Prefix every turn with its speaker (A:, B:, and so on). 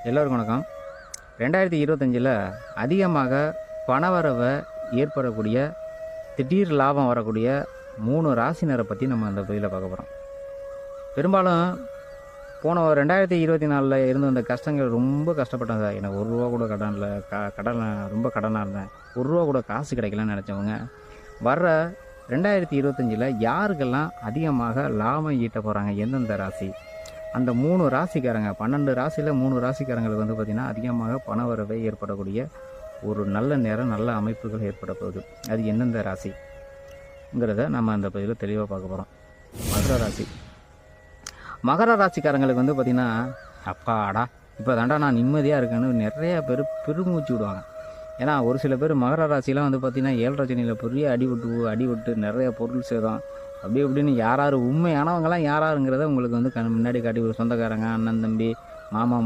A: எல்லோருக்கும் வணக்கம். 2025 அதிகமாக பணவரவை ஏற்படக்கூடிய திடீர் லாபம் வரக்கூடிய 3 ராசினரை பற்றி நம்ம அந்த பதிவில் பார்க்க போகிறோம். பெரும்பாலும் போன 2024 இருந்து வந்த கஷ்டங்கள் ரொம்ப கஷ்டப்பட்டேன் சார். எனக்கு ₹1 கூட கடன் இல்லை, கடன் ரொம்ப கடனாக இருந்தேன், ₹1 கூட காசு கிடைக்கலன்னு நினச்சவங்க வர்ற 2025 யாருக்கெல்லாம் அதிகமாக லாபம் ஈட்ட போகிறாங்க, எந்தெந்த ராசி, அந்த 3 ராசிக்காரங்க 12 ராசியில் 3 ராசிக்காரங்களுக்கு வந்து பார்த்திங்கன்னா அதிகமாக பணவரவை ஏற்படக்கூடிய ஒரு நல்ல நேரம், நல்ல அமைப்புகள் ஏற்பட போகுது. அது எந்தெந்த ராசிங்கிறத நம்ம அந்த பதிவில் தெளிவாக பார்க்க போகிறோம். மகர ராசி. மகர ராசிக்காரங்களுக்கு வந்து பார்த்திங்கன்னா அப்பாடா இப்போ தாண்டா நான் நிம்மதியாக இருக்கேன்னு நிறையா பேர் பெருமூச்சு விடுவாங்க. ஏன்னா ஒரு சில பேர் மகர ராசிலாம் வந்து பார்த்திங்கன்னா 7 ரஜினியில் பெரிய அடிவிட்டு நிறைய பொருள் சேதம் அப்படி இப்படின்னு யார் உண்மையானவங்களாம் யாருங்கிறத உங்களுக்கு வந்து முன்னாடி காட்டி, ஒரு சொந்தக்காரங்க, அண்ணன் தம்பி, மாமா